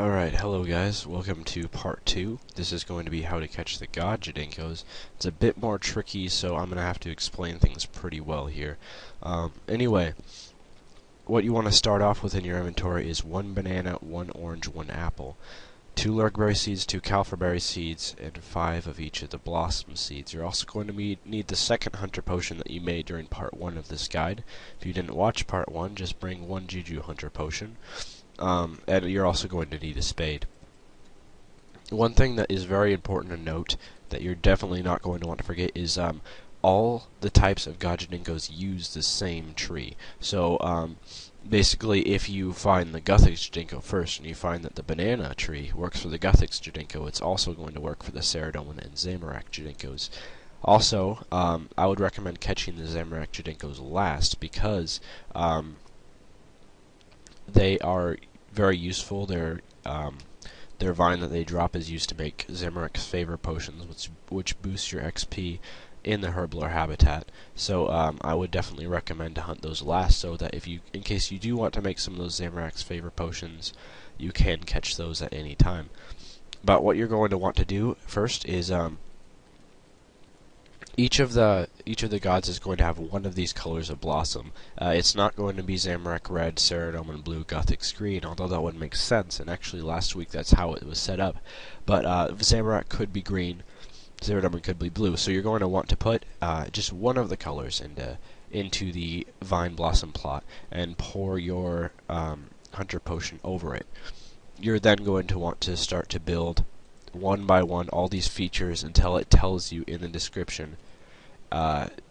Alright, hello guys, welcome to part 2. This is going to be how to catch the god Jadinkos. It's a bit more tricky, so I'm going to have to explain things pretty well here. Anyway, what you want to start off with in your inventory is 1 banana, 1 orange, 1 apple, 2 Lergberry Seeds, 2 Kalferberry Seeds, and 5 of each of the Blossom Seeds. You're also going to need the second Hunter Potion that you made during part 1 of this guide. If you didn't watch part 1, just bring 1 Juju Hunter Potion. And you're also going to need a spade. One thing that is very important to note that you're definitely not going to want to forget is all the types of god Jadinkos use the same tree. So basically, if you find the Guthix Jadinko first and you find that the banana tree works for the Guthix Jadinko, it's also going to work for the Saradomin and Zamorak Jadinkos. Also, I would recommend catching the Zamorak Jadinkos last because they are very useful. Their vine that they drop is used to make Zamorak's favor potions, which boosts your XP in the Herblore habitat. So I would definitely recommend to hunt those last, so that in case you do want to make some of those Zamorak's favor potions, you can catch those at any time. But what you're going to want to do first is each of the gods is going to have one of these colors of blossom. It's not going to be Zamorak red, Saradomin blue, Guthix green, although that would make sense, and actually last week that's how it was set up. But Zamorak could be green, Saradomin could be blue, so you're going to want to put just one of the colors into the vine blossom plot and pour your Hunter Potion over it. You're then going to want to start to build one by one all these features until it tells you in the description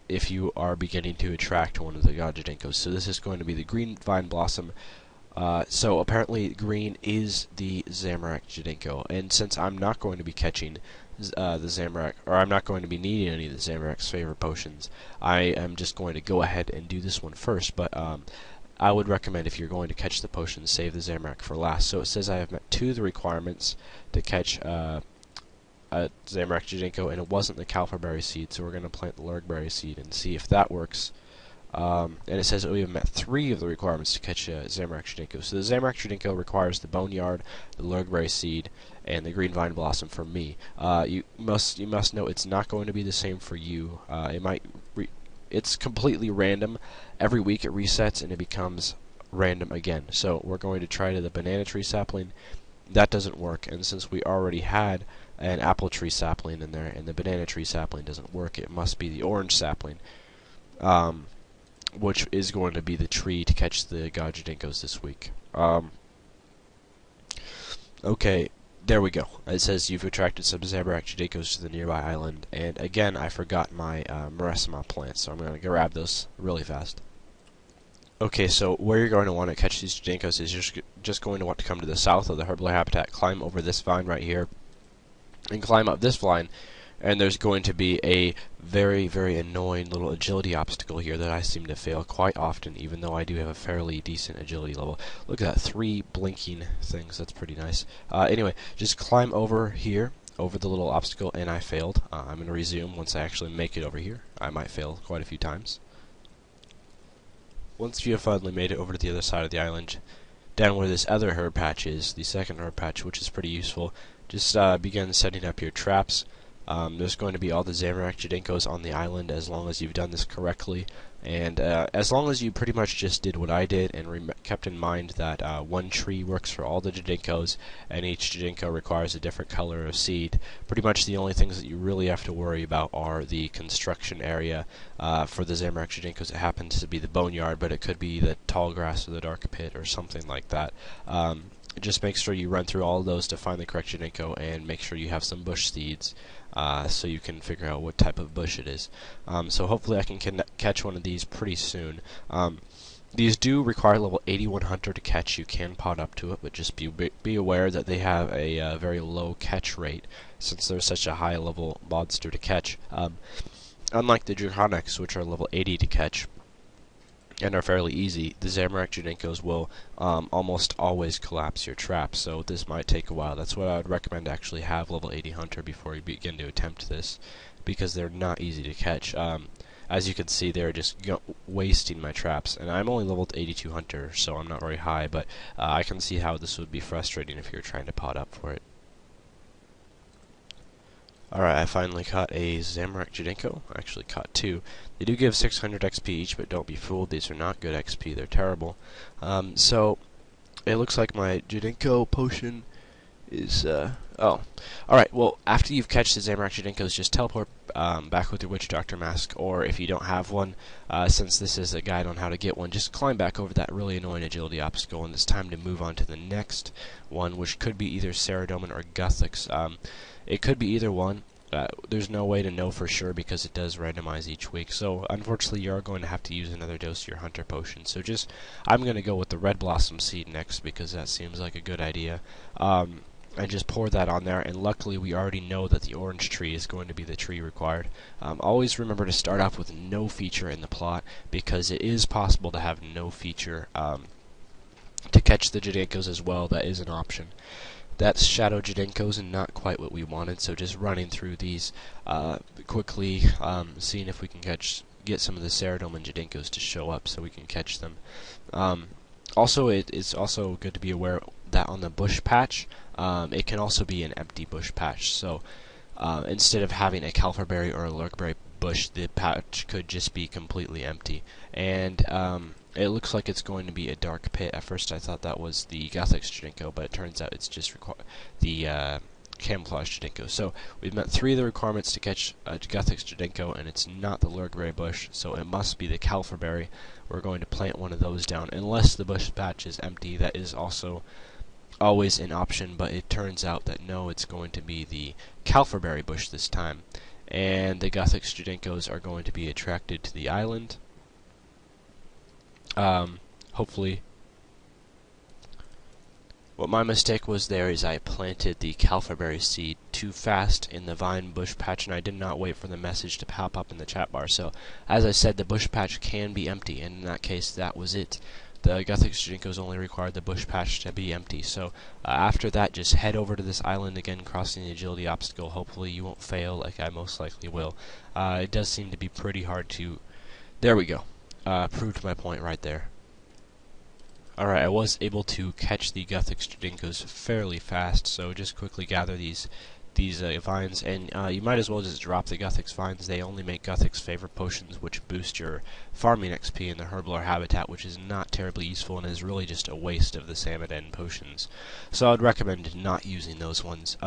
if you are beginning to attract one of the god Jadinkos. So this is going to be the green vine blossom. So apparently green is the Zamorak Jadinko, and since I'm not going to be catching the Zamorak, or I'm not going to be needing any of the Zamorak's favorite potions, I am just going to go ahead and do this one first. But I would recommend, if you're going to catch the potion, save the Zamorak for last. So it says I have met 2 of the requirements to catch a Zamorak Jadinko, and it wasn't the Kalferberry Seed, so we're going to plant the Lergberry Seed and see if that works. And it says that we have met 3 of the requirements to catch a Zamorak Jadinko. So the Zamorak Jadinko requires the Boneyard, the Lergberry Seed, and the Green Vine Blossom for me. You must know it's not going to be the same for you. It's completely random. Every week it resets and it becomes random again. So we're going to try to the Banana Tree Sapling. That doesn't work, and since we already had an Apple Tree Sapling in there and the Banana Tree Sapling doesn't work, it must be the Orange Sapling, which is going to be the tree to catch the god Jadinkos this week. Okay. There we go. It says you've attracted some Zamorak Jadinkos to the nearby island, and again I forgot my Marasma plants, so I'm going to grab those really fast. Okay, so where you're going to want to catch these Jadinkos is you're just going to want to come to the south of the Herblore habitat, climb over this vine right here, and climb up this vine, and there's going to be a very, very annoying little agility obstacle here that I seem to fail quite often, even though I do have a fairly decent agility level. Look at that, 3 blinking things. That's pretty nice. Anyway, just climb over here, over the little obstacle, and I failed. I'm going to resume once I actually make it over here. I might fail quite a few times. Once you have finally made it over to the other side of the island, down where this other herb patch is, the second herb patch, which is pretty useful, just begin setting up your traps. There's going to be all the Zamorak Jadinkos on the island as long as you've done this correctly, and as long as you pretty much just did what I did and kept in mind that one tree works for all the Jadinkos and each Jadinko requires a different color of seed. Pretty much the only things that you really have to worry about are the construction area for the Zamorak Jadinkos. It happens to be the boneyard, but it could be the tall grass or the dark pit or something like that. Just make sure you run through all of those to find the correct Jadinko, and make sure you have some bush seeds so you can figure out what type of bush it is. So hopefully I can catch one of these pretty soon. These do require level 81 Hunter to catch. You can pot up to it, but just be aware that they have a very low catch rate since they're such a high level monster to catch. Unlike the Draconics, which are level 80 to catch and are fairly easy, the Zamorak Jadinkos will almost always collapse your trap, so this might take a while. That's why I would recommend to actually have level 80 Hunter before you begin to attempt this, because they're not easy to catch. as you can see, they're just wasting my traps. And I'm only leveled 82 hunter, so I'm not very high, but I can see how this would be frustrating if you're trying to pot up for it. Alright, I finally caught a Zamorak Jadinko. I actually caught two. They do give 600 XP each, but don't be fooled, these are not good XP, they're terrible. So, it looks like my Jadinko potion is, oh. Alright, well, after you've catched the Zamorak Jadinkos, just teleport back with your Witchdoctor mask, or if you don't have one, since this is a guide on how to get one, just climb back over that really annoying agility obstacle, and it's time to move on to the next one, which could be either Saradomin or Guthix. It could be either one. There's no way to know for sure because it does randomize each week. So unfortunately, you are going to have to use another dose of your Hunter Potion. So I'm going to go with the Red Blossom Seed next because that seems like a good idea. And just pour that on there. And luckily, we already know that the orange tree is going to be the tree required. Always remember to start off with no feature in the plot because it is possible to have no feature to catch the Jadinkos as well. That is an option. That's Shadow Jadinkos and not quite what we wanted, so just running through these quickly, seeing if we can get some of the Saradomin Jadinkos to show up so we can catch them. Also, it's also good to be aware that on the bush patch, it can also be an empty bush patch, so instead of having a Kalferberry or a Lergberry bush, the patch could just be completely empty. And it looks like it's going to be a dark pit. At first I thought that was the Guthix Jadinko, but it turns out it's just the Camouflage Jadinko. So we've met 3 of the requirements to catch a Guthix Jadinko, and it's not the Lergberry bush, so it must be the Kalferberry. We're going to plant one of those down, unless the bush patch is empty. That is also always an option, but it turns out that no, it's going to be the Kalferberry bush this time. And the Guthix Jadinkos are going to be attracted to the island. Hopefully. What my mistake was there is I planted the Kalferberry seed too fast in the vine bush patch, and I did not wait for the message to pop up in the chat bar. So, as I said, the bush patch can be empty, and in that case, that was it. The Guthix Jadinkos only required the bush patch to be empty. So, after that, just head over to this island again, crossing the agility obstacle. Hopefully you won't fail like I most likely will. It does seem to be pretty hard to... There we go. Proved my point right there. Alright, I was able to catch the Guthix Jadinkos fairly fast, so just quickly gather these vines, and you might as well just drop the Guthix vines. They only make Guthix favorite potions, which boost your farming XP in the Herblore habitat, which is not terribly useful and is really just a waste of the Salmon potions. So I would recommend not using those ones.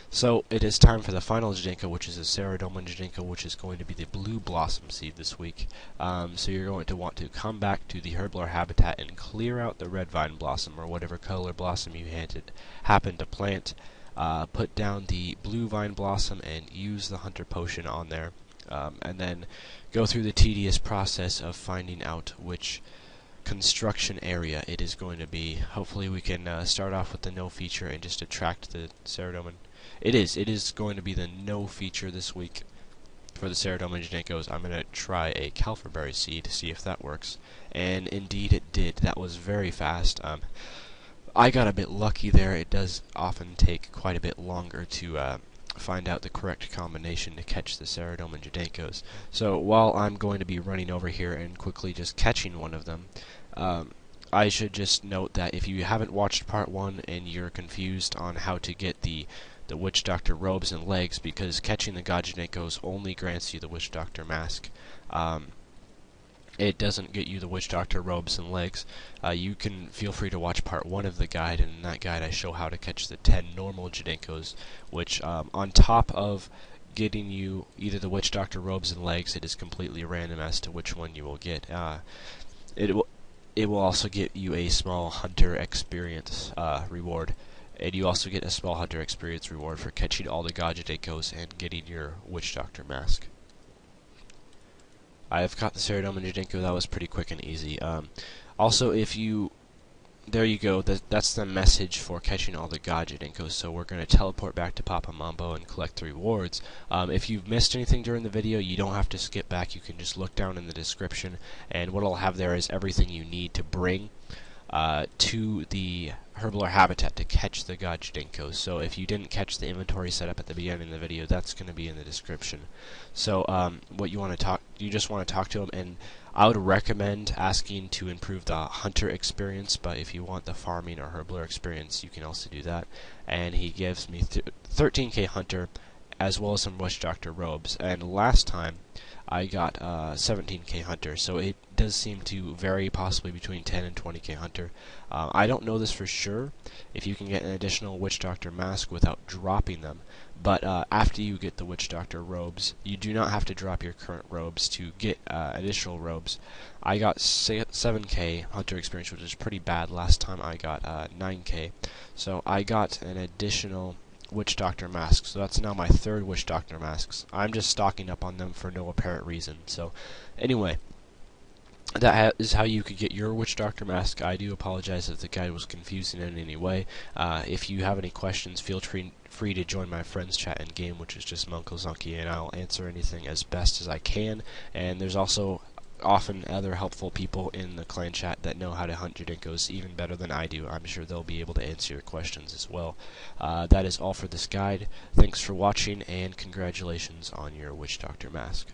So it is time for the final Jadinko, which is a Saradomin Jadinko, which is going to be the Blue Blossom Seed this week. So you're going to want to come back to the Herblore habitat and clear out the red vine blossom, or whatever color blossom you happen to plant. Put down the blue vine blossom and use the Hunter Potion on there, and then go through the tedious process of finding out which construction area it is going to be. Hopefully we can start off with the no feature and just attract the Saradomin. It is going to be the no feature this week for the Saradomin Jadinkos. I'm going to try a Kalferberry seed to see if that works, and indeed it did. That was very fast. I got a bit lucky there. It does often take quite a bit longer to find out the correct combination to catch the Saradomin Jadinkos. So while I'm going to be running over here and quickly just catching one of them, I should just note that if you haven't watched part 1 and you're confused on how to get the Witchdoctor robes and legs, because catching the God Jadinkos only grants you the Witchdoctor mask, it doesn't get you the Witchdoctor robes and legs. You can feel free to watch part 1 of the guide, and in that guide I show how to catch the 10 normal Jadinkos, which on top of getting you either the Witchdoctor robes and legs, it is completely random as to which one you will get. It will also get you a small Hunter experience reward, and you also get a small Hunter experience reward for catching all the God Jadinkos and getting your Witchdoctor mask. I have caught the Saradomin Jadinko. That was pretty quick and easy. Also, there you go. That's the message for catching all the God Jadinkos. So we're going to teleport back to Papa Mambo and collect the rewards. If you've missed anything during the video, you don't have to skip back. You can just look down in the description, and what I'll have there is everything you need to bring to the Herblore habitat to catch the god Jadinkos. So if you didn't catch the inventory setup at the beginning of the video, that's going to be in the description. So what you want to talk, you just want to talk to him, and I would recommend asking to improve the hunter experience, but if you want the farming or Herblore experience, you can also do that. And he gives me 13k hunter, as well as some Witchdoctor robes. And last time I got 17k hunter, so it does seem to vary possibly between 10 and 20k hunter. I don't know this for sure, if you can get an additional Witchdoctor mask without dropping them, but after you get the Witchdoctor robes, you do not have to drop your current robes to get additional robes. I got 7k hunter experience, which is pretty bad. Last time I got 9k, so I got an additional Witchdoctor masks. So that's now my third Witchdoctor masks. I'm just stocking up on them for no apparent reason. So anyway, that is how you could get your Witchdoctor mask. I do apologize if the guide was confusing in any way. If you have any questions, feel free to join my friends chat in game, which is just Monkozonki, and I'll answer anything as best as I can. And there's also often other helpful people in the clan chat that know how to hunt Jadinkos even better than I do. I'm sure they'll be able to answer your questions as well. That is all for this guide. Thanks for watching, and congratulations on your Witchdoctor mask.